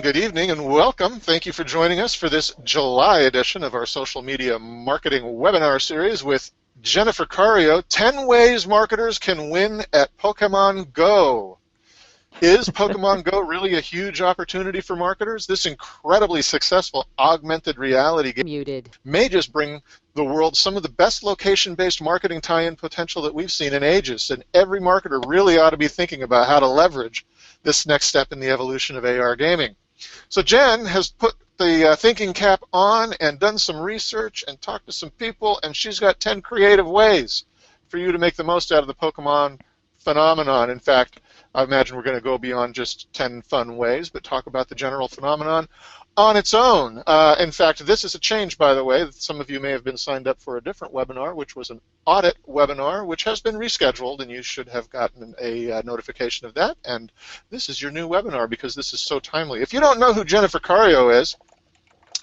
Good evening and welcome. Thank you for joining us for this July edition of our social media marketing webinar series with Jennifer Cario, 10 Ways Marketers Can Win at Pokemon Go. Is Pokemon Go really a huge opportunity for marketers? This incredibly successful augmented reality game may just bring the world some of the best location-based marketing tie-in potential that we've seen in ages, and every marketer really ought to be thinking about how to leverage this next step in the evolution of AR gaming. So Jen has put the thinking cap on and done some research and talked to some people, and she's got 10 creative ways for you to make the most out of the Pokemon phenomenon. In fact, I imagine we're going to go beyond just 10 fun ways, but talk about the general phenomenon on its own. In fact, this is a change, by the way. Some of you may have been signed up for a different webinar, which was an audit webinar, which has been rescheduled, and you should have gotten a notification of that. And this is your new webinar because this is so timely. If you don't know who Jennifer Cario is,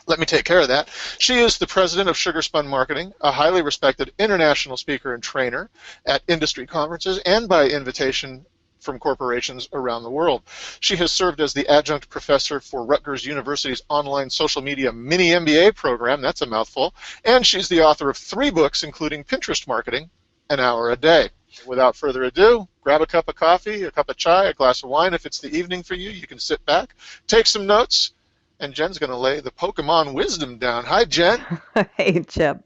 let me take care of that. She is the president of SugarSpun Marketing, a highly respected international speaker and trainer at industry conferences and by invitation from corporations around the world. She has served as the adjunct professor for Rutgers University's online social media mini MBA program, that's a mouthful, and she's the author of 3 books, including Pinterest Marketing, An Hour a Day. Without further ado, grab a cup of coffee, a cup of chai, a glass of wine. If it's the evening for you, you can sit back, take some notes, and Jen's going to lay the Pokemon wisdom down. Hi, Jen. Hey, Chip.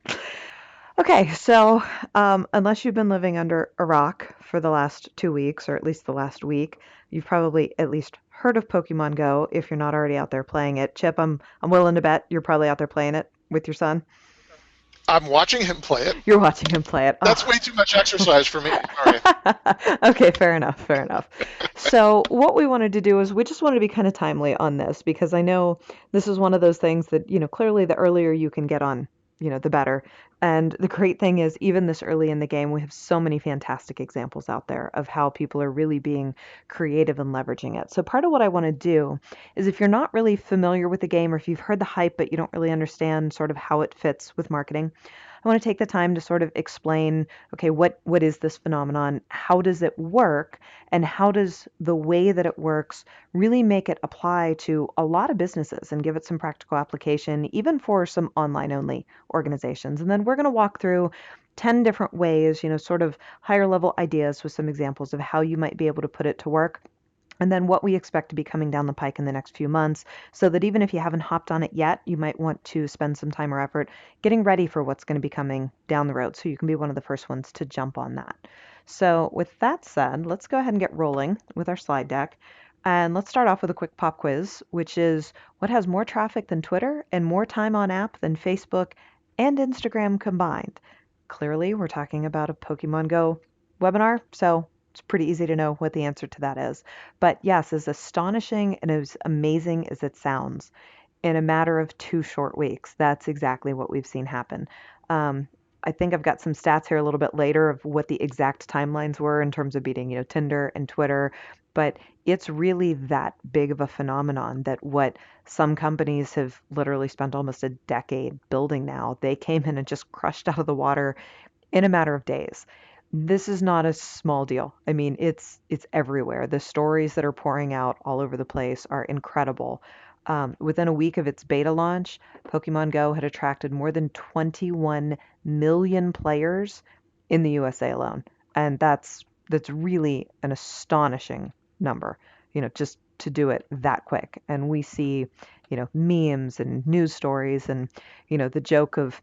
Okay, so unless you've been living under a rock for the last 2 weeks, or at least the last week, you've probably at least heard of Pokemon Go if you're not already out there playing it. Chip, I'm willing to bet you're probably out there playing it with your son. I'm watching him play it. You're watching him play it. That's Oh. way too much exercise for me. Sorry. Okay, fair enough, fair enough. So what we wanted to do is we just wanted to be kind of timely on this because I know this is one of those things that, clearly the earlier you can get on, the better. And the great thing is even this early in the game, we have so many fantastic examples out there of how people are really being creative and leveraging it. So part of what I want to do is if you're not really familiar with the game or if you've heard the hype but you don't really understand sort of how it fits with marketing, I want to take the time to sort of explain, okay, what is this phenomenon? How does it work? And how does the way that it works really make it apply to a lot of businesses and give it some practical application, even for some online only organizations? And then we're going to walk through 10 different ways, sort of higher level ideas with some examples of how you might be able to put it to work and then what we expect to be coming down the pike in the next few months, so that even if you haven't hopped on it yet, you might want to spend some time or effort getting ready for what's going to be coming down the road so you can be one of the first ones to jump on that. So, with that said, let's go ahead and get rolling with our slide deck. And let's start off with a quick pop quiz, which is what has more traffic than Twitter and more time on app than Facebook and Instagram combined? Clearly, we're talking about a Pokemon Go webinar, so it's pretty easy to know what the answer to that is. But yes, as astonishing and as amazing as it sounds, in a matter of 2 short weeks, that's exactly what we've seen happen. Um, I think I've got some stats here a little bit later of what the exact timelines were in terms of beating, Tinder and Twitter, but it's really that big of a phenomenon that what some companies have literally spent almost a decade building now, they came in and just crushed out of the water in a matter of days. This is not a small deal. I mean, it's everywhere. The stories that are pouring out all over the place are incredible. Within a week of its beta launch, Pokemon Go had attracted more than 21 million players in the USA alone, and that's really an astonishing number. Just to do it that quick. And we see, memes and news stories, and the joke of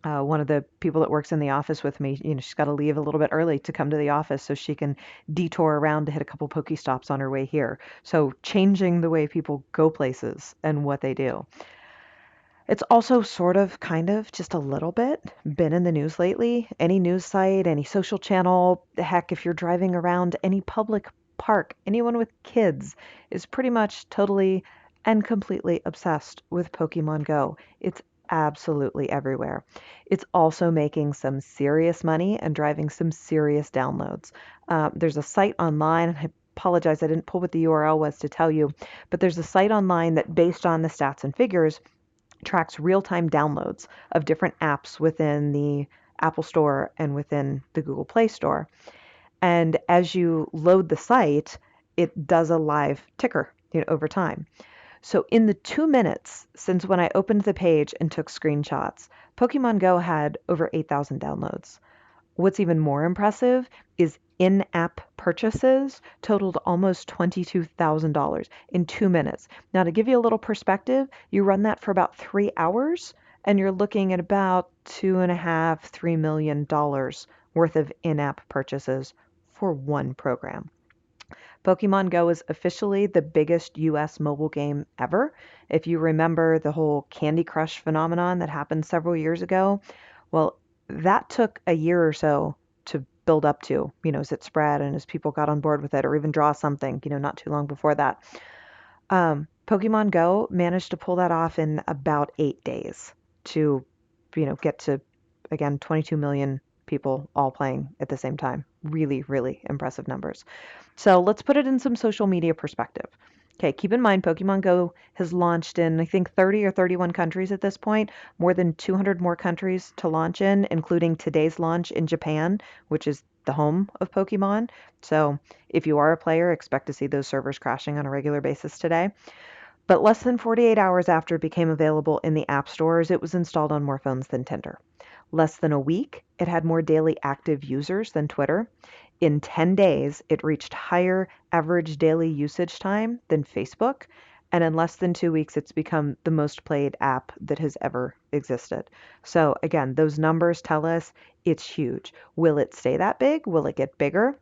one of the people that works in the office with me, she's got to leave a little bit early to come to the office so she can detour around to hit a couple Pokestops on her way here. So changing the way people go places and what they do. It's also sort of, kind of, just a little bit been in the news lately. Any news site, any social channel, heck, if you're driving around any public park, anyone with kids is pretty much totally and completely obsessed with Pokemon Go. It's absolutely everywhere. It's also making some serious money and driving some serious downloads. There's a site online, and I apologize, I didn't pull what the URL was to tell you, but there's a site online that, based on the stats and figures, tracks real-time downloads of different apps within the Apple Store and within the Google Play Store. And as you load the site, it does a live ticker, over time. So in the 2 minutes since when I opened the page and took screenshots, Pokemon Go had over 8,000 downloads. What's even more impressive is in-app purchases totaled almost $22,000 in 2 minutes. Now, to give you a little perspective, you run that for about 3 hours, and you're looking at about $2.5–3 million worth of in-app purchases for one program. Pokemon Go is officially the biggest US mobile game ever. If you remember the whole Candy Crush phenomenon that happened several years ago, well, that took a year or so to build up to, as it spread and as people got on board with it, or even draw something, not too long before that. Pokemon Go managed to pull that off in about 8 days to, get to, again, 22 million people all playing at the same time. Really, really impressive numbers. So let's put it in some social media perspective. Okay, keep in mind Pokemon Go has launched in, I think, 30 or 31 countries at this point, more than 200 more countries to launch in, including today's launch in Japan, which is the home of Pokemon. So if you are a player, expect to see those servers crashing on a regular basis today. But less than 48 hours after it became available in the app stores, it was installed on more phones than Tinder. Less than a week, it had more daily active users than Twitter. In 10 days, it reached higher average daily usage time than Facebook. And in less than 2 weeks, it's become the most played app that has ever existed. So, again, those numbers tell us it's huge. Will it stay that big? Will it get bigger?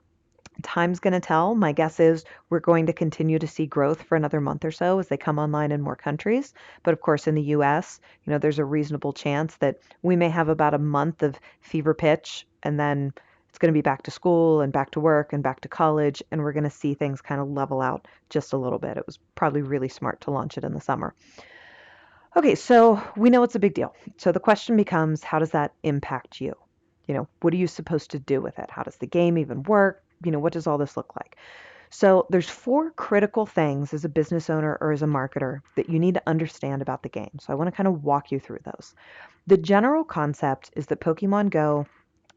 Time's going to tell. My guess is we're going to continue to see growth for another month or so as they come online in more countries. But of course, in the US, there's a reasonable chance that we may have about a month of fever pitch, and then it's going to be back to school and back to work and back to college, and we're going to see things kind of level out just a little bit. It was probably really smart to launch it in the summer. Okay, so we know it's a big deal. So the question becomes, how does that impact you? What are you supposed to do with it? How does the game even work? What does all this look like? So there's four critical things as a business owner or as a marketer that you need to understand about the game. So I want to kind of walk you through those. The general concept is that Pokemon Go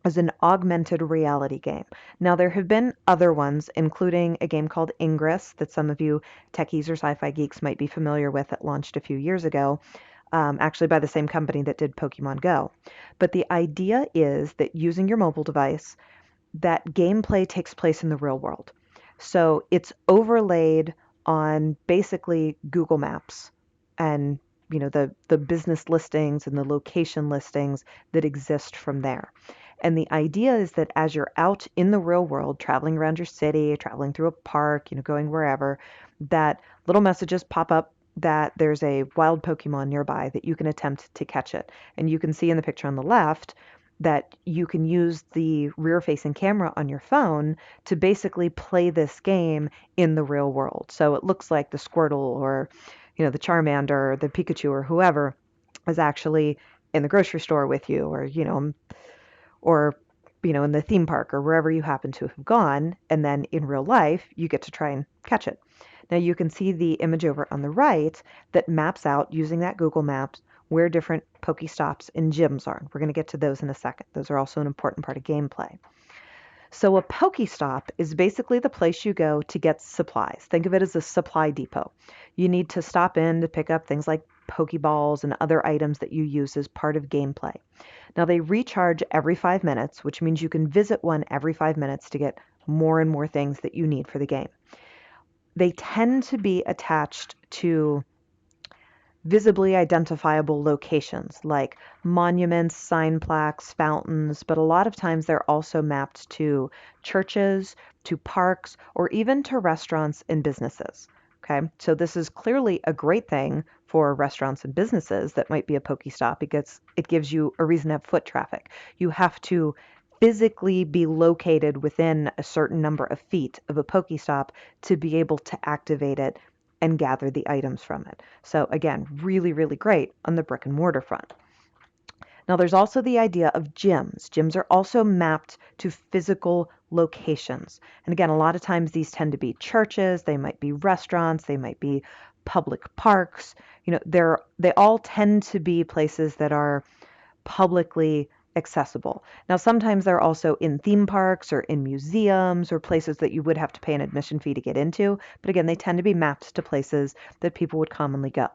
is an augmented reality game. Now, there have been other ones, including a game called Ingress that some of you techies or sci-fi geeks might be familiar with that launched a few years ago, actually by the same company that did Pokemon Go. But the idea is that using your mobile device, that gameplay takes place in the real world. So it's overlaid on basically Google Maps and the business listings and the location listings that exist from there. And the idea is that as you're out in the real world, traveling around your city, traveling through a park, going wherever, that little messages pop up that there's a wild Pokemon nearby that you can attempt to catch it. And you can see in the picture on the left that you can use the rear-facing camera on your phone to basically play this game in the real world. So it looks like the Squirtle or, the Charmander or the Pikachu or whoever is actually in the grocery store with you, or in the theme park or wherever you happen to have gone, and then in real life you get to try and catch it. Now you can see the image over on the right that maps out using that Google Maps where different Pokestops and gyms are. We're going to get to those in a second. Those are also an important part of gameplay. So a Pokestop is basically the place you go to get supplies. Think of it as a supply depot. You need to stop in to pick up things like Pokeballs and other items that you use as part of gameplay. Now they recharge every 5 minutes, which means you can visit one every 5 minutes to get more and more things that you need for the game. They tend to be attached to visibly identifiable locations like monuments, sign plaques, fountains, but a lot of times they're also mapped to churches, to parks, or even to restaurants and businesses. Okay, so this is clearly a great thing for restaurants and businesses that might be a Pokestop because it gives you a reason to have foot traffic. You have to physically be located within a certain number of feet of a Pokestop to be able to activate it and gather the items from it. So again, really, really great on the brick and mortar front. Now there's also the idea of gyms. Gyms are also mapped to physical locations. And again, a lot of times these tend to be churches, they might be restaurants, they might be public parks. They all tend to be places that are publicly accessible. Now, sometimes they're also in theme parks or in museums or places that you would have to pay an admission fee to get into, but again, they tend to be mapped to places that people would commonly go.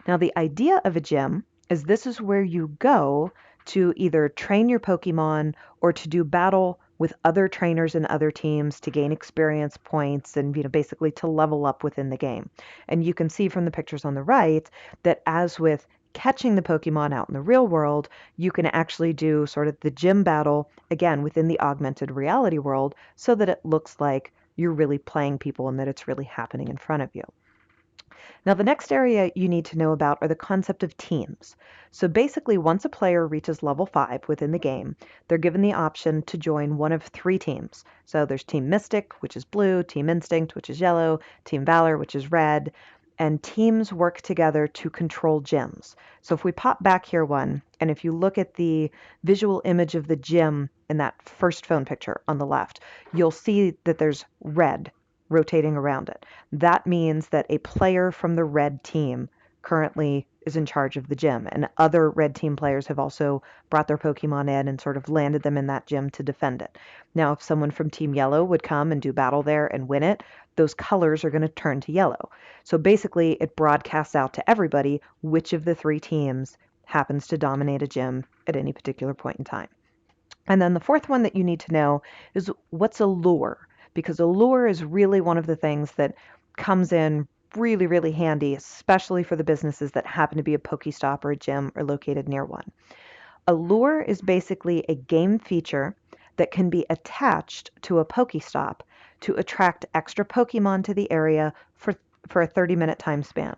Now, the idea of a gym is this is where you go to either train your Pokemon or to do battle with other trainers and other teams to gain experience points and basically to level up within the game. And you can see from the pictures on the right that as with catching the Pokemon out in the real world, you can actually do sort of the gym battle again within the augmented reality world so that it looks like you're really playing people and that it's really happening in front of you. Now, the next area you need to know about are the concept of teams. So basically, once a player reaches level 5 within the game, they're given the option to join one of 3 teams. So there's Team Mystic, which is blue, Team Instinct, which is yellow, Team Valor, which is red, and teams work together to control gyms. So if we pop back here one, and if you look at the visual image of the gym in that first phone picture on the left, you'll see that there's red rotating around it. That means that a player from the red team currently is in charge of the gym, and other red team players have also brought their Pokemon in and sort of landed them in that gym to defend it. Now, if someone from Team Yellow would come and do battle there and win it, those colors are going to turn to yellow. So basically, it broadcasts out to everybody which of the 3 teams happens to dominate a gym at any particular point in time. And then the fourth one that you need to know is what's a lure? Because a lure is really one of the things that comes in really, really handy, especially for the businesses that happen to be a Pokestop or a gym or located near one. A lure is basically a game feature that can be attached to a Pokestop to attract extra Pokemon to the area for a 30-minute time span.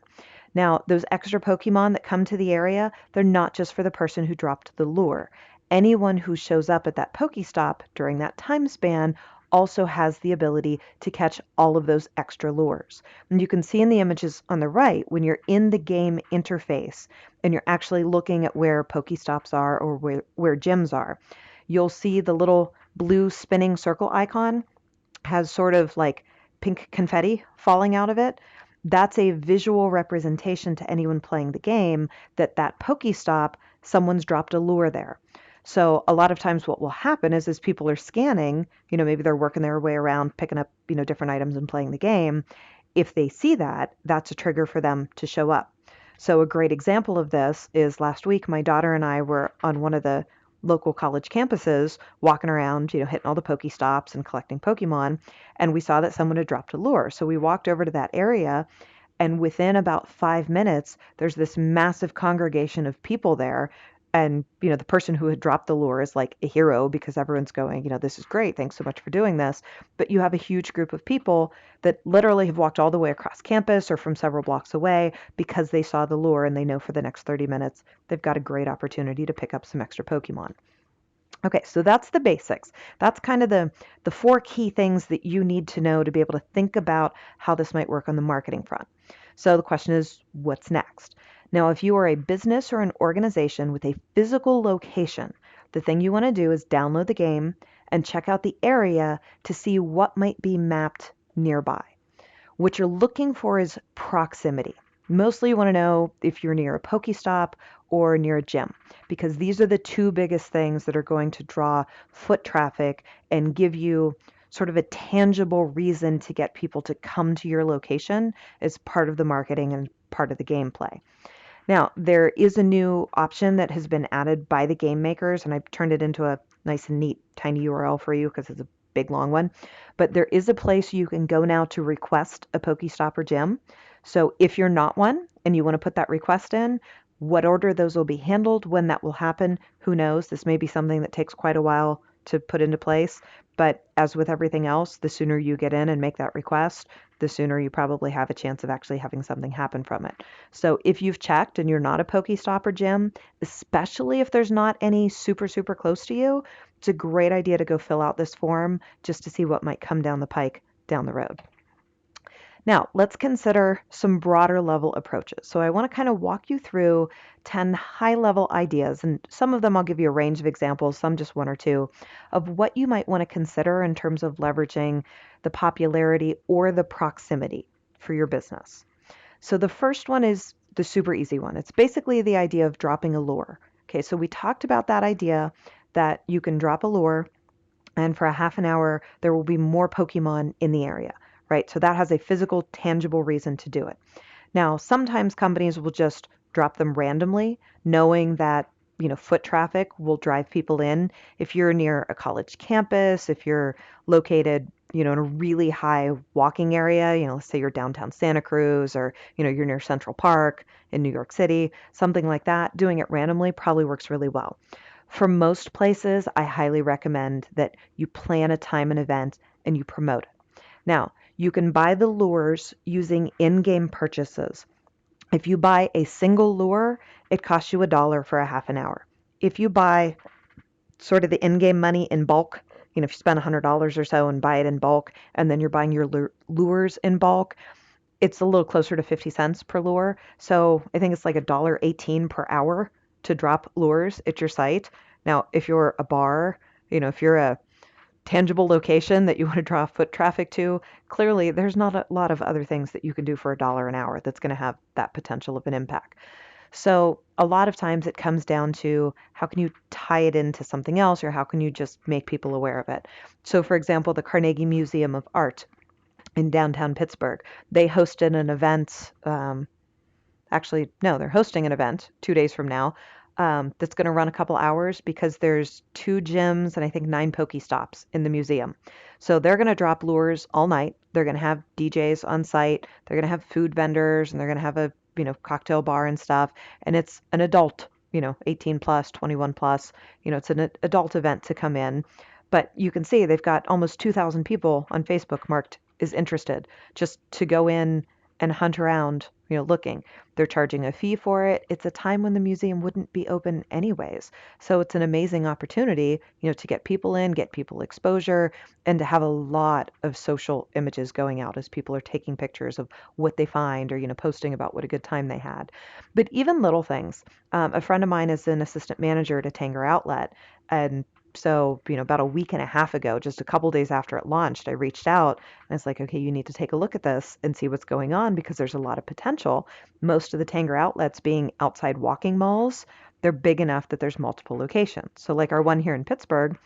Now, those extra Pokemon that come to the area, they're not just for the person who dropped the lure. Anyone who shows up at that Pokestop during that time span also has the ability to catch all of those extra lures. And you can see in the images on the right, when you're in the game interface and you're actually looking at where Pokestops are or where gyms are, you'll see the little blue spinning circle icon has sort of like pink confetti falling out of it. That's a visual representation to anyone playing the game that that Pokestop, someone's dropped a lure there. So a lot of times what will happen is as people are scanning, maybe they're working their way around picking up, different items and playing the game. If they see that, that's a trigger for them to show up. So a great example of this is last week my daughter and I were on one of the local college campuses walking around, hitting all the Pokestops and collecting Pokemon, and we saw that someone had dropped a lure. So we walked over to that area, and within about 5 minutes, there's this massive congregation of people there. And, the person who had dropped the lure is like a hero because everyone's going, this is great. Thanks so much for doing this. But you have a huge group of people that literally have walked all the way across campus or from several blocks away because they saw the lure and they know for the next 30 minutes they've got a great opportunity to pick up some extra Pokemon. Okay, so that's the basics. That's kind of the 4 key things that you need to know to be able to think about how this might work on the marketing front. So the question is, what's next? Now, if you are a business or an organization with a physical location, the thing you want to do is download the game and check out the area to see what might be mapped nearby. What you're looking for is proximity. Mostly you want to know if you're near a Pokestop or near a gym, because these are the 2 biggest things that are going to draw foot traffic and give you sort of a tangible reason to get people to come to your location as part of the marketing and part of the gameplay. Now, there is a new option that has been added by the game makers, and I've turned it into a nice and neat tiny URL for you because it's a big long one. But there is a place you can go now to request a Pokestop or gym. So if you're not one and you want to put that request in, what order those will be handled, when that will happen, who knows? This may be something that takes quite a while to put into place. But as with everything else, the sooner you get in and make that request, the sooner you probably have a chance of actually having something happen from it. So if you've checked and you're not a Pokestop or gym, especially if there's not any super, super close to you, it's a great idea to go fill out this form just to see what might come down the pike down the road. Now, let's consider some broader level approaches. So I want to kind of walk you through 10 high level ideas, and some of them I'll give you a range of examples, some just 1 or 2, of what you might want to consider in terms of leveraging the popularity or the proximity for your business. So the first one is the super easy one. It's basically the idea of dropping a lure. Okay, so we talked about that idea that you can drop a lure, and for a half an hour, there will be more Pokemon in the area, right? So that has a physical, tangible reason to do it. Now, sometimes companies will just drop them randomly, knowing that, foot traffic will drive people in. If you're near a college campus, if you're located, in a really high walking area, let's say you're downtown Santa Cruz, or, you're near Central Park in New York City, something like that, doing it randomly probably works really well. For most places, I highly recommend that you plan a time and event and you promote it. Now, you can buy the lures using in-game purchases. If you buy a single lure, it costs you $1 for a half an hour. If you buy sort of the in-game money in bulk, if you spend $100 or so and buy it in bulk, and then you're buying your lures in bulk, it's a little closer to 50 cents per lure. So I think it's like $1.18 per hour to drop lures at your site. Now, if you're a bar, if you're a tangible location that you want to draw foot traffic to, clearly there's not a lot of other things that you can do for $1 an hour that's going to have that potential of an impact. So a lot of times it comes down to how can you tie it into something else, or how can you just make people aware of it. So for example, the Carnegie Museum of Art in downtown Pittsburgh, they hosted an event. Actually, no, they're hosting an event 2 days from now, that's going to run a couple hours because there's two gyms and I think 9 Pokestops in the museum. So they're going to drop lures all night. They're going to have DJs on site. They're going to have food vendors, and they're going to have a cocktail bar and stuff. And it's an adult, 18 plus, 21 plus. It's an adult event to come in. But you can see they've got almost 2,000 people on Facebook marked is interested just to go in and hunt around, looking. They're charging a fee for it. It's a time when the museum wouldn't be open anyways. So it's an amazing opportunity, to get people in, get people exposure, and to have a lot of social images going out as people are taking pictures of what they find, or, posting about what a good time they had. But even little things. A friend of mine is an assistant manager at a Tanger outlet. And so, about a week and a half ago, just a couple days after it launched, I reached out and it's like, okay, you need to take a look at this and see what's going on because there's a lot of potential. Most of the Tanger outlets being outside walking malls, they're big enough that there's multiple locations. So, like our one here in Pittsburgh,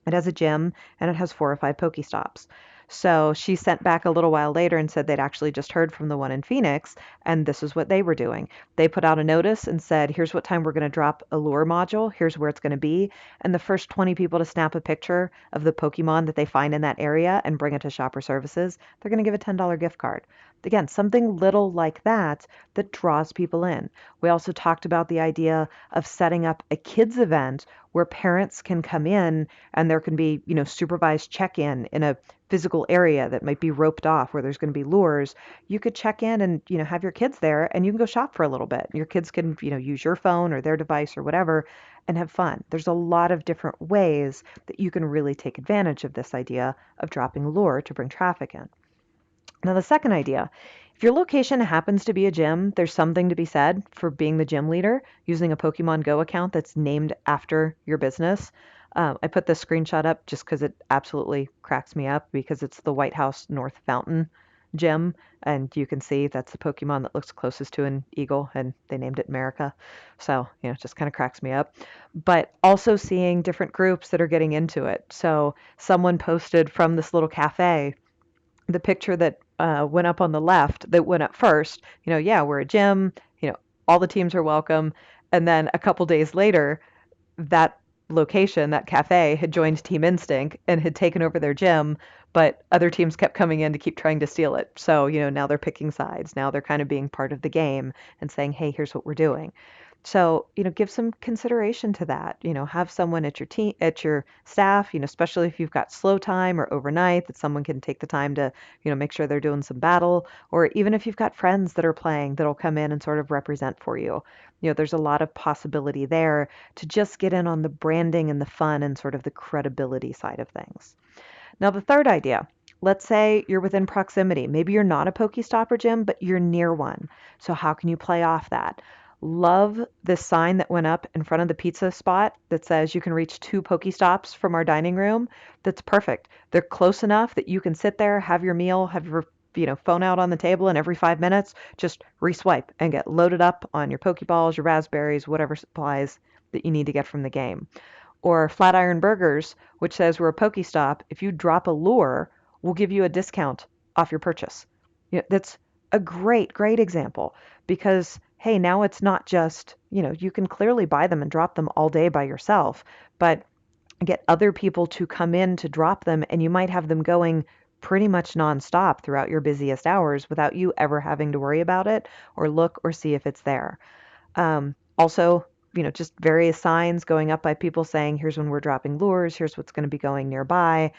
it has a gym and it has 4 or 5 Pokestops. So she sent back a little while later and said they'd actually just heard from the one in Phoenix, and this is what they were doing. They put out a notice and said, here's what time we're going to drop a lure module, here's where it's going to be. And the first 20 people to snap a picture of the Pokemon that they find in that area and bring it to Shopper Services, they're going to give a $10 gift card. Again, something little like that that draws people in. We also talked about the idea of setting up a kids event where parents can come in and there can be, supervised check-in in a physical area that might be roped off where there's going to be lures. You could check in and, have your kids there and you can go shop for a little bit. Your kids can, use your phone or their device or whatever and have fun. There's a lot of different ways that you can really take advantage of this idea of dropping lure to bring traffic in. Now, the second idea, if your location happens to be a gym, there's something to be said for being the gym leader using a Pokemon Go account that's named after your business. I put this screenshot up just because it absolutely cracks me up because it's the White House North Fountain gym. And you can see that's the Pokemon that looks closest to an eagle, and they named it America. So, it just kind of cracks me up. But also seeing different groups that are getting into it. So, someone posted from this little cafe the picture that went up on the left that went up first, yeah, we're a gym, all the teams are welcome. And then a couple days later, that location, that cafe, had joined Team Instinct and had taken over their gym, but other teams kept coming in to keep trying to steal it. So, now they're picking sides. Now they're kind of being part of the game and saying, hey, here's what we're doing. So, give some consideration to that. Have someone at your team, at your staff, especially if you've got slow time or overnight, that someone can take the time to, make sure they're doing some battle, or even if you've got friends that are playing that'll come in and sort of represent for you. There's a lot of possibility there to just get in on the branding and the fun and sort of the credibility side of things. Now, the third idea, let's say you're within proximity. Maybe you're not a Pokestop or gym, but you're near one. So how can you play off that? Love this sign that went up in front of the pizza spot that says you can reach 2 Pokestops from our dining room. That's perfect. They're close enough that you can sit there, have your meal, have your phone out on the table, and every 5 minutes, just reswipe and get loaded up on your Pokeballs, your raspberries, whatever supplies that you need to get from the game. Or Flatiron Burgers, which says we're a Pokestop. If you drop a lure, we'll give you a discount off your purchase. That's a great, great example because, hey, now it's not just, you can clearly buy them and drop them all day by yourself, but get other people to come in to drop them, and you might have them going pretty much nonstop throughout your busiest hours without you ever having to worry about it or look or see if it's there. Also, just various signs going up by people saying, here's when we're dropping lures, here's what's going to be going nearby,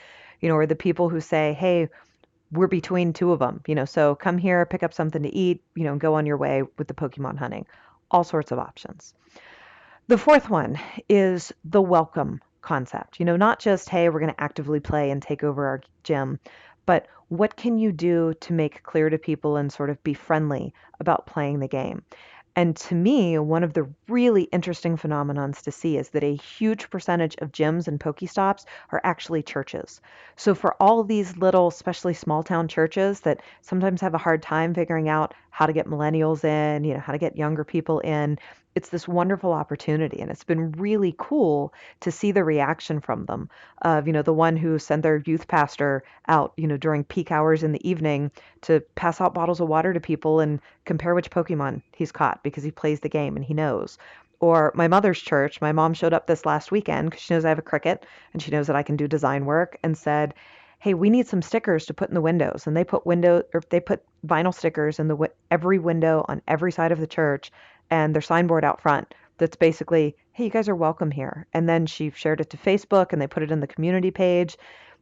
or the people who say, hey, we're between two of them, so come here, pick up something to eat, go on your way with the Pokemon hunting. All sorts of options. The fourth one is the welcome concept. Not just, hey, we're going to actively play and take over our gym, but what can you do to make clear to people and sort of be friendly about playing the game? And to me, one of the really interesting phenomenons to see is that a huge percentage of gyms and Pokestops are actually churches. So for all these little, especially small town churches that sometimes have a hard time figuring out how to get millennials in, how to get younger people in, it's this wonderful opportunity. And it's been really cool to see the reaction from them of, the one who sent their youth pastor out, during peak hours in the evening to pass out bottles of water to people and compare which Pokemon he's caught because he plays the game and he knows. Or my mother's church, my mom showed up this last weekend because she knows I have a Cricut and she knows that I can do design work and said, "Hey, we need some stickers to put in the windows." And they put vinyl stickers in every window on every side of the church and their signboard out front that's basically, "Hey, you guys are welcome here." And then she shared it to Facebook and they put it in the community page.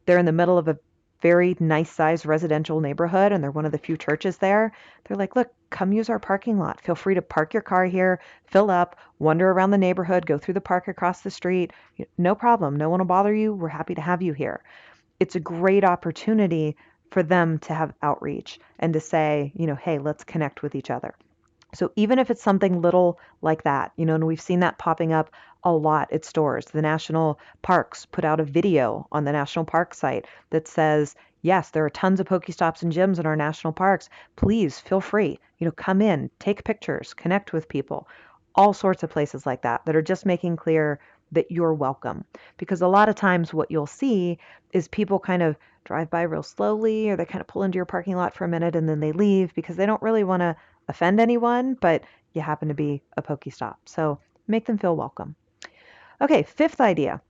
They're in the middle of a very nice sized residential neighborhood and they're one of the few churches there. They're like, look, come use our parking lot. Feel free to park your car here, fill up, wander around the neighborhood, go through the park across the street. No problem. No one will bother you. We're happy to have you here. It's a great opportunity for them to have outreach and to say, hey, let's connect with each other. So even if it's something little like that, and we've seen that popping up a lot at stores. The national parks put out a video on the national park site that says, yes, there are tons of Pokestops and gyms in our national parks. Please feel free, come in, take pictures, connect with people. All sorts of places like that are just making clear that you're welcome. Because a lot of times what you'll see is people kind of drive by real slowly or they kind of pull into your parking lot for a minute and then they leave because they don't really want to offend anyone, but you happen to be a Pokestop. So make them feel welcome. Okay, fifth idea,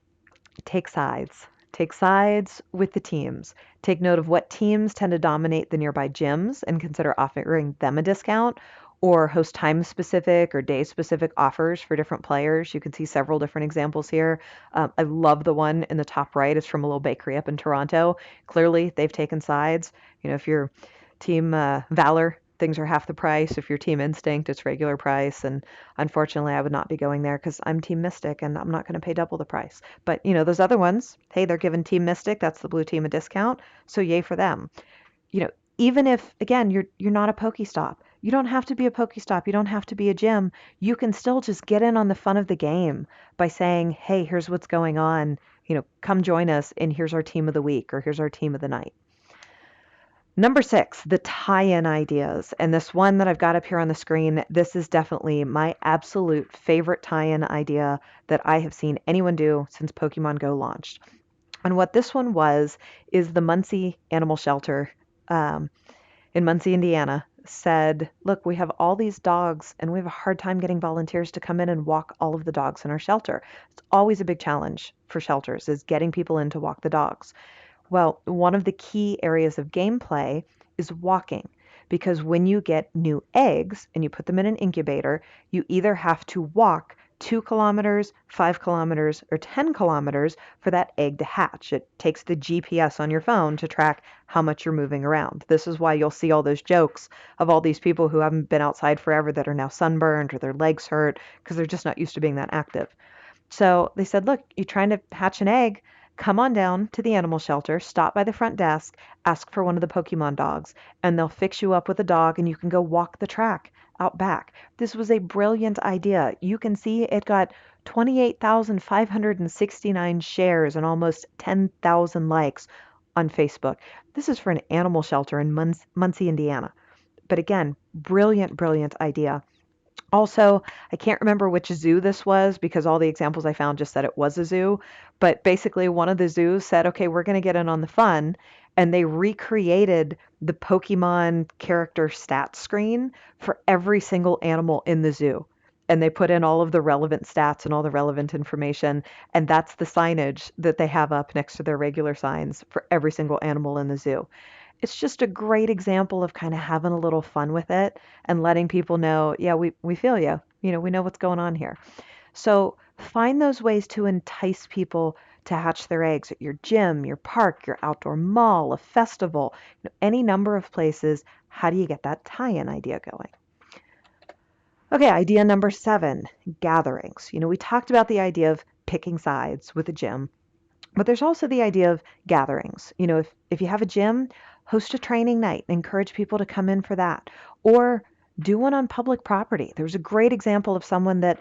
take sides. Take sides with the teams. Take note of what teams tend to dominate the nearby gyms and consider offering them a discount or host time specific or day specific offers for different players. You can see several different examples here. I love the one in the top right. It's from a little bakery up in Toronto. Clearly, they've taken sides. If you're team Valor, things are half the price. If you're team Instinct, it's regular price. And unfortunately, I would not be going there because I'm team Mystic and I'm not going to pay double the price. But those other ones, hey, they're giving team Mystic, that's the blue team, a discount. So yay for them. You know, Even if again you're not a Pokestop, you don't have to be a Pokestop, you don't have to be a gym. You can still just get in on the fun of the game by saying, "Hey, here's what's going on. Come join us, and here's our team of the week, or here's our team of the night." Number six, the tie-in ideas. And this one that I've got up here on the screen, this is definitely my absolute favorite tie-in idea that I have seen anyone do since Pokemon Go launched. And what this one was is the Muncie Animal Shelter um, in Muncie, Indiana, said, look, we have all these dogs and we have a hard time getting volunteers to come in and walk all of the dogs in our shelter. It's always a big challenge for shelters is getting people in to walk the dogs. Well, one of the key areas of gameplay is walking because when you get new eggs and you put them in an incubator, you either have to walk 2 kilometers, 5 kilometers, or 10 kilometers for that egg to hatch. It takes the GPS on your phone to track how much you're moving around. This is why you'll see all those jokes of all these people who haven't been outside forever that are now sunburned or their legs hurt because they're just not used to being that active. So they said, look, you're trying to hatch an egg. Come on down to the animal shelter, stop by the front desk, ask for one of the Pokemon dogs, and they'll fix you up with a dog and you can go walk the track out back. This was a brilliant idea. You can see it got 28,569 shares and almost 10,000 likes on Facebook. This is for an animal shelter in Muncie, Indiana. But again, brilliant, brilliant idea. Also, I can't remember which zoo this was because all the examples I found just said it was a zoo. But basically, one of the zoos said, okay, we're going to get in on the fun. And they recreated the Pokemon character stat screen for every single animal in the zoo. And they put in all of the relevant stats and all the relevant information. And that's the signage that they have up next to their regular signs for every single animal in the zoo. It's just a great example of kind of having a little fun with it and letting people know, yeah, we feel you. You know, we know what's going on here. So find those ways to entice people to hatch their eggs at your gym, your park, your outdoor mall, a festival, any number of places. How do you get that tie-in idea going? Okay, idea number 7, gatherings. We talked about the idea of picking sides with a gym. But there's also the idea of gatherings. If you have a gym, host a training night, encourage people to come in for that, or do one on public property. There was a great example of someone that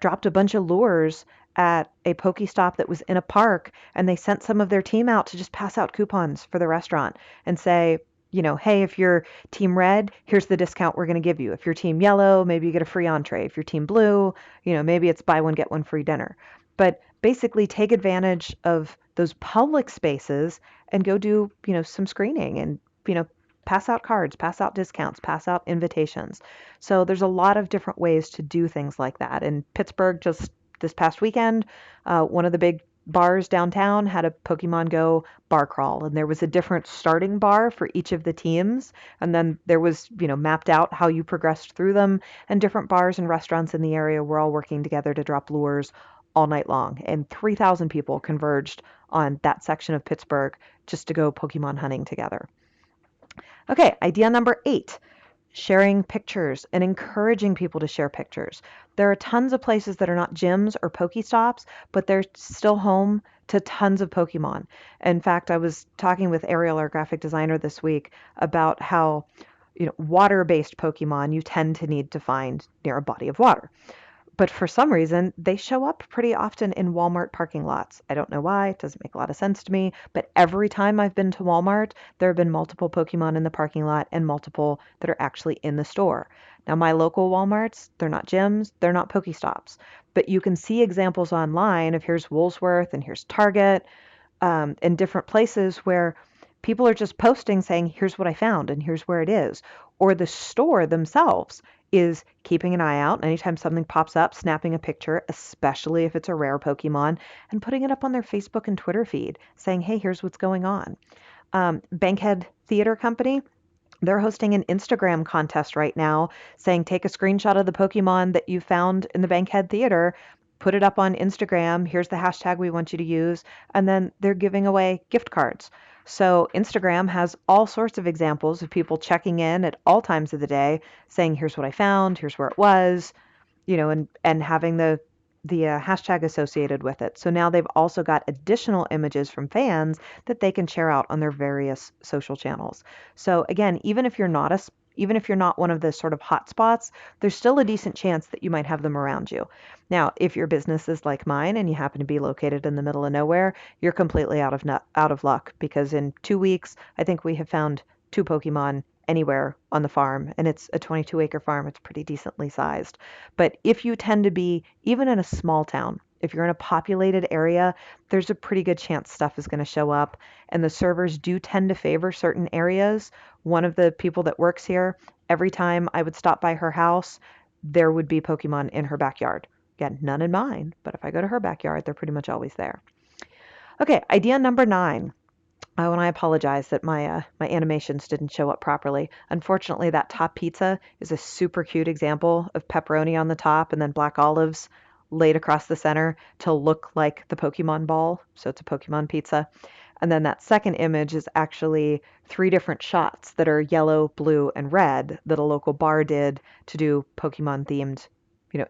dropped a bunch of lures at a Pokestop that was in a park, and they sent some of their team out to just pass out coupons for the restaurant and say, hey, if you're team red, here's the discount we're going to give you. If you're team yellow, maybe you get a free entree. If you're team blue, maybe it's buy one, get one free dinner. But basically take advantage of those public spaces and go do, some screening and, you know, pass out cards, pass out discounts, pass out invitations. So there's a lot of different ways to do things like that. In Pittsburgh, just this past weekend, one of the big bars downtown had a Pokemon Go bar crawl, and there was a different starting bar for each of the teams. And then there was, mapped out how you progressed through them, and different bars and restaurants in the area were all working together to drop lures all night long. And 3,000 people converged on that section of Pittsburgh just to go Pokemon hunting together. Okay, idea number 8, sharing pictures and encouraging people to share pictures. There are tons of places that are not gyms or Pokestops, but they're still home to tons of Pokemon. In fact, I was talking with Ariel, our graphic designer, this week about how water-based Pokemon you tend to need to find near a body of water. But for some reason, they show up pretty often in Walmart parking lots. I don't know why, it doesn't make a lot of sense to me, but every time I've been to Walmart, there have been multiple Pokemon in the parking lot and multiple that are actually in the store. Now, my local Walmarts, they're not gyms, they're not Pokestops, but you can see examples online of here's Woolsworth and here's Target, in different places where people are just posting saying, here's what I found and here's where it is. Or the store themselves is keeping an eye out. Anytime something pops up, snapping a picture, especially if it's a rare Pokemon, and putting it up on their Facebook and Twitter feed saying, hey, here's what's going on. Bankhead Theater Company, they're hosting an Instagram contest right now saying take a screenshot of the Pokemon that you found in the Bankhead Theater, put it up on Instagram. Here's the hashtag we want you to use. And then they're giving away gift cards. So Instagram has all sorts of examples of people checking in at all times of the day saying, here's what I found, here's where it was, and having the hashtag associated with it. So now they've also got additional images from fans that they can share out on their various social channels. So again, even if you're not one of the sort of hot spots, there's still a decent chance that you might have them around you. Now, if your business is like mine and you happen to be located in the middle of nowhere, you're completely out of luck because in 2 weeks, I think we have found 2 Pokemon anywhere on the farm, and it's a 22-acre farm. It's pretty decently sized. But if you tend to be, even in a small town, if you're in a populated area, there's a pretty good chance stuff is going to show up. And the servers do tend to favor certain areas. One of the people that works here, every time I would stop by her house, there would be Pokemon in her backyard. Again, none in mine, but if I go to her backyard, they're pretty much always there. Okay, idea number 9. Oh, and I apologize that my animations didn't show up properly. Unfortunately, that top pizza is a super cute example of pepperoni on the top and then black olives laid across the center to look like the Pokemon ball. So it's a Pokemon pizza. And then that second image is actually 3 different shots that are yellow, blue, and red that a local bar did to do Pokemon themed,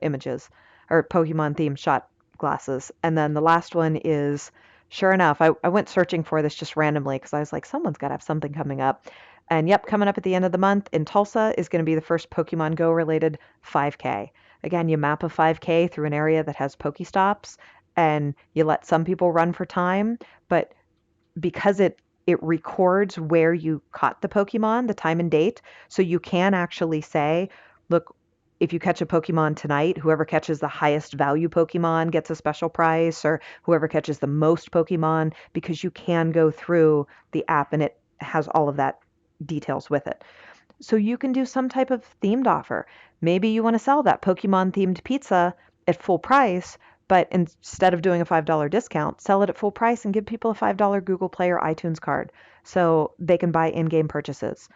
images or Pokemon themed shot glasses. And then the last one is, sure enough, I went searching for this just randomly because I was like, someone's got to have something coming up. And yep, coming up at the end of the month in Tulsa is going to be the first Pokemon Go related 5K. Again, you map a 5K through an area that has Pokestops and you let some people run for time, but because it records where you caught the Pokemon, the time and date, so you can actually say, look, if you catch a Pokemon tonight, whoever catches the highest value Pokemon gets a special price, or whoever catches the most Pokemon, because you can go through the app and it has all of that details with it. So you can do some type of themed offer. Maybe you want to sell that Pokemon themed pizza at full price, but instead of doing a $5 discount, sell it at full price and give people a $5 Google Play or iTunes card so they can buy in-game purchases.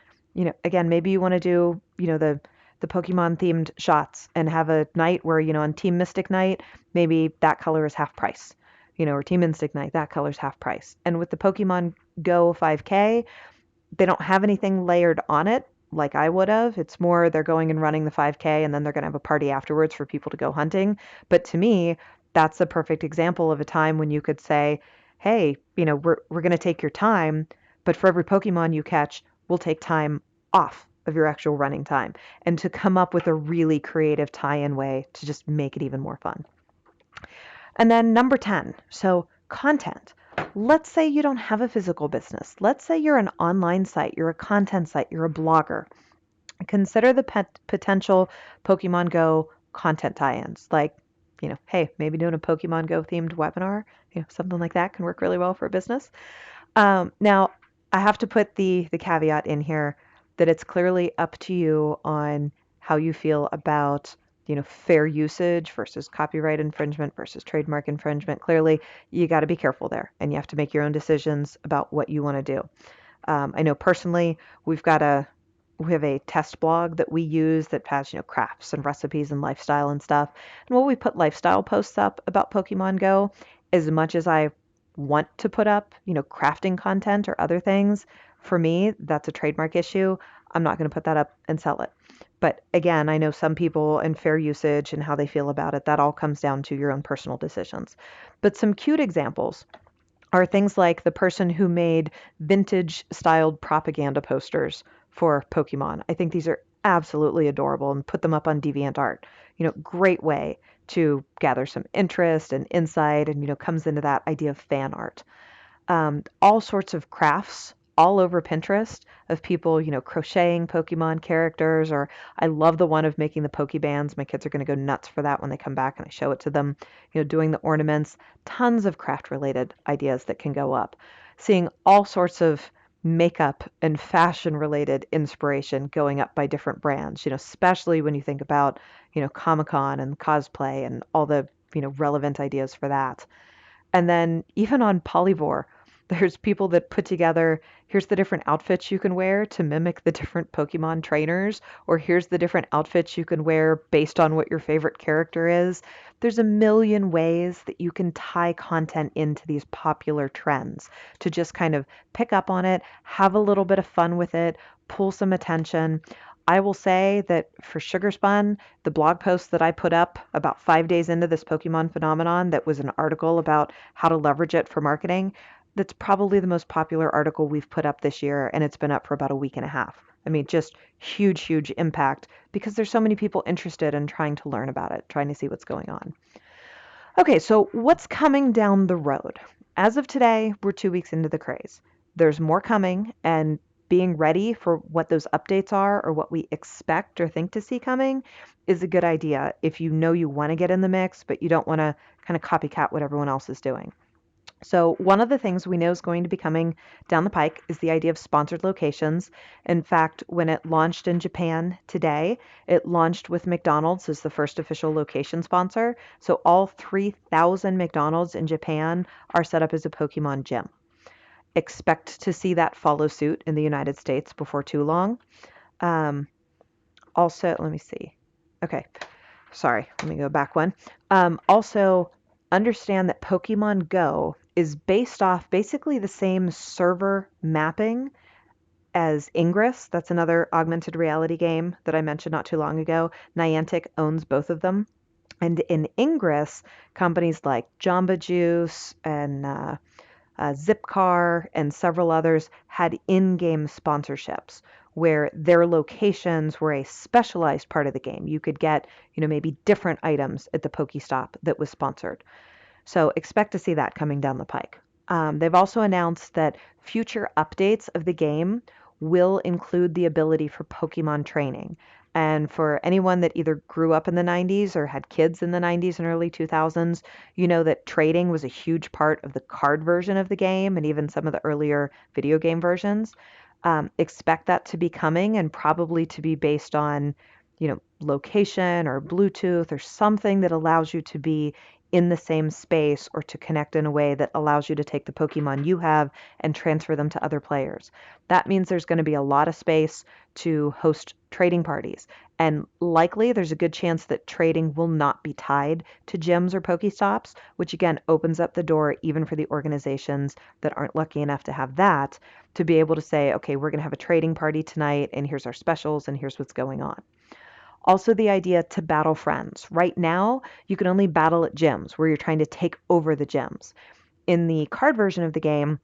Again, maybe you want to do, the Pokemon themed shots and have a night where, on Team Mystic night, maybe that color is half price. Or Team Instinct night, that color's half price. And with the Pokemon Go 5K, they don't have anything layered on it like I would have. It's more they're going and running the 5K and then they're going to have a party afterwards for people to go hunting. But to me, that's a perfect example of a time when you could say, hey, we're going to take your time, but for every Pokemon you catch, we'll take time off of your actual running time. And to come up with a really creative tie-in way to just make it even more fun. And then number 10, so content. Let's say you don't have a physical business. Let's say you're an online site, you're a content site, you're a blogger. Consider the potential Pokemon Go content tie-ins. Like, hey, maybe doing a Pokemon Go themed webinar, something like that can work really well for a business. Now, I have to put the caveat in here that it's clearly up to you on how you feel about, fair usage versus copyright infringement versus trademark infringement. Clearly, you got to be careful there, and you have to make your own decisions about what you want to do. I know personally, we have a test blog that we use that has, crafts and recipes and lifestyle and stuff. And when we put lifestyle posts up about Pokemon Go, as much as I want to put up, crafting content or other things, for me, that's a trademark issue. I'm not going to put that up and sell it. But again, I know some people and fair usage and how they feel about it, that all comes down to your own personal decisions. But some cute examples are things like the person who made vintage styled propaganda posters for Pokemon. I think these are absolutely adorable and put them up on DeviantArt. Great way to gather some interest and insight and, comes into that idea of fan art. All sorts of crafts all over Pinterest of people, crocheting Pokemon characters, or I love the one of making the Pokebands. My kids are going to go nuts for that when they come back and I show it to them, doing the ornaments, tons of craft related ideas that can go up. Seeing all sorts of makeup and fashion related inspiration going up by different brands, especially when you think about, Comic-Con and cosplay and all the, relevant ideas for that. And then even on Polyvore, there's people that put together, here's the different outfits you can wear to mimic the different Pokemon trainers, or here's the different outfits you can wear based on what your favorite character is. There's a million ways that you can tie content into these popular trends to just kind of pick up on it, have a little bit of fun with it, pull some attention. I will say that for SugarSpun, the blog post that I put up about 5 days into this Pokemon phenomenon, that was an article about how to leverage it for marketing, that's probably the most popular article we've put up this year, and it's been up for about a week and a half. I mean, just huge, huge impact because there's so many people interested in trying to learn about it, trying to see what's going on. Okay, so what's coming down the road? As of today, we're 2 weeks into the craze. There's more coming, and being ready for what those updates are or what we expect or think to see coming is a good idea if you know you want to get in the mix, but you don't want to kind of copycat what everyone else is doing. So one of the things we know is going to be coming down the pike is the idea of sponsored locations. In fact, when it launched in Japan today, it launched with McDonald's as the first official location sponsor. So all 3,000 McDonald's in Japan are set up as a Pokemon gym. Expect to see that follow suit in the United States before too long. Um, Also, let me see. Okay, sorry, let me go back one. Also, understand that Pokemon Go is based off basically the same server mapping as Ingress. That's another augmented reality game that I mentioned not too long ago. Niantic owns both of them. And in Ingress, companies like Jamba Juice and Zipcar and several others had in-game sponsorships where their locations were a specialized part of the game. You could get, maybe different items at the Pokestop that was sponsored. So expect to see that coming down the pike. They've also announced that future updates of the game will include the ability for Pokemon training. And for anyone that either grew up in the 90s or had kids in the 90s and early 2000s, you know that trading was a huge part of the card version of the game and even some of the earlier video game versions. Expect that to be coming and probably to be based on, location or Bluetooth or something that allows you to be in the same space or to connect in a way that allows you to take the Pokemon you have and transfer them to other players. That means there's going to be a lot of space to host trading parties. And likely there's a good chance that trading will not be tied to gyms or Pokestops, which again opens up the door even for the organizations that aren't lucky enough to have that to be able to say, okay, we're going to have a trading party tonight, and here's our specials, and here's what's going on. Also, the idea to battle friends. Right now, you can only battle at gyms where you're trying to take over the gyms. In the card version of the game,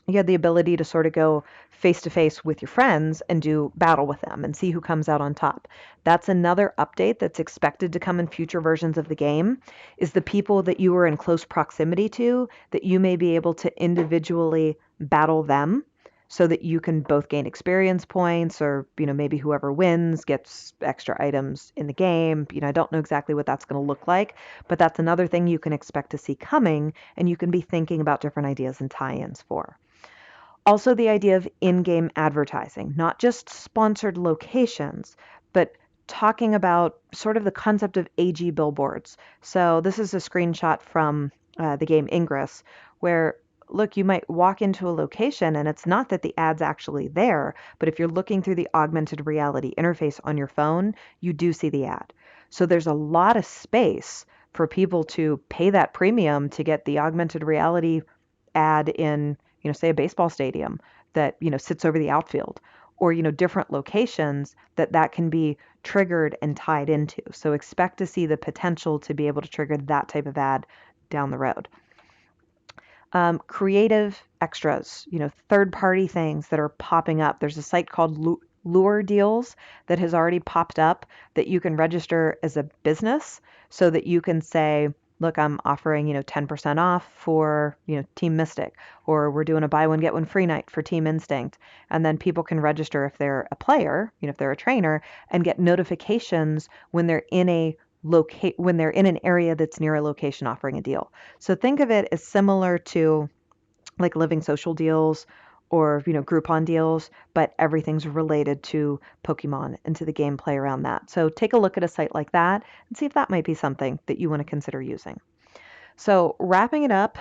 you had the ability to sort of go face to face with your friends and do battle with them and see who comes out on top. That's another update that's expected to come in future versions of the game is the people that you are in close proximity to that you may be able to individually battle them so that you can both gain experience points or maybe whoever wins gets extra items in the game. I don't know exactly what that's going to look like, but that's another thing you can expect to see coming and you can be thinking about different ideas and tie-ins for. Also, the idea of in game advertising, not just sponsored locations, but talking about sort of the concept of AG billboards. So, this is a screenshot from the game Ingress, where look, you might walk into a location and it's not that the ad's actually there, but if you're looking through the augmented reality interface on your phone, you do see the ad. So, there's a lot of space for people to pay that premium to get the augmented reality ad in, say a baseball stadium that, sits over the outfield or, different locations that can be triggered and tied into. So expect to see the potential to be able to trigger that type of ad down the road. Creative extras, third party things that are popping up. There's a site called Lure Deals that has already popped up that you can register as a business so that you can say, look, I'm offering, 10% off for, Team Mystic, or we're doing a buy one, get one free night for Team Instinct. And then people can register if they're a player, if they're a trainer and get notifications when they're in when they're in an area that's near a location offering a deal. So think of it as similar to like living social deals or Groupon deals, but everything's related to Pokemon and to the gameplay around that. So take a look at a site like that and see if that might be something that you want to consider using. So wrapping it up,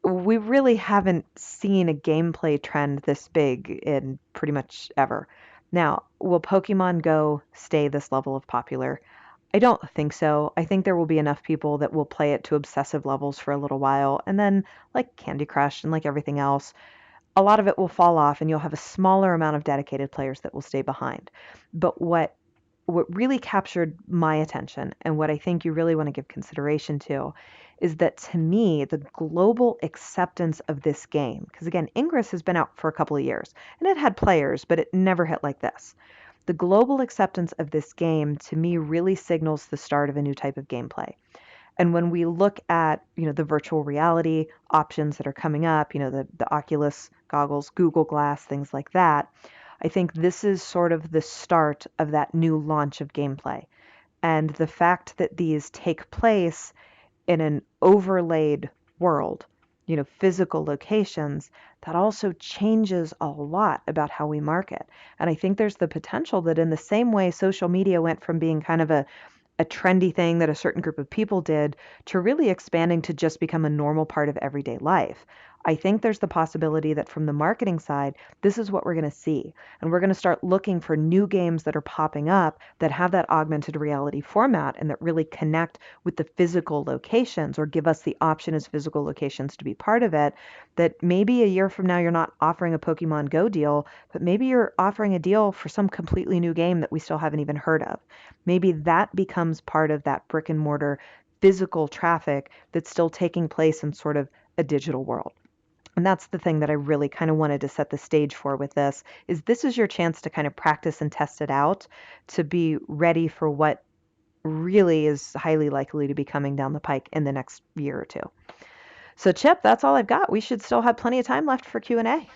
we really haven't seen a gameplay trend this big in pretty much ever. Now, will Pokemon Go stay this level of popular? I don't think so. I think there will be enough people that will play it to obsessive levels for a little while, and then, like Candy Crush and like everything else, a lot of it will fall off, and you'll have a smaller amount of dedicated players that will stay behind. But what really captured my attention and what I think you really want to give consideration to is that to me, the global acceptance of this game, because again, Ingress has been out for a couple of years and it had players, but it never hit like this. The global acceptance of this game to me really signals the start of a new type of gameplay. And when we look at, the virtual reality options that are coming up, the Oculus goggles, Google Glass, things like that, I think this is sort of the start of that new launch of gameplay. And the fact that these take place in an overlaid world, physical locations, that also changes a lot about how we market. And I think there's the potential that in the same way social media went from being kind of a trendy thing that a certain group of people did to really expanding to just become a normal part of everyday life. I think there's the possibility that from the marketing side, this is what we're going to see. And we're going to start looking for new games that are popping up that have that augmented reality format and that really connect with the physical locations or give us the option as physical locations to be part of it. That maybe a year from now, you're not offering a Pokemon Go deal, but maybe you're offering a deal for some completely new game that we still haven't even heard of. Maybe that becomes part of that brick and mortar physical traffic that's still taking place in sort of a digital world. And that's the thing that I really kind of wanted to set the stage for with this is your chance to kind of practice and test it out to be ready for what really is highly likely to be coming down the pike in the next year or two. So Chip, that's all I've got. We should still have plenty of time left for Q&A.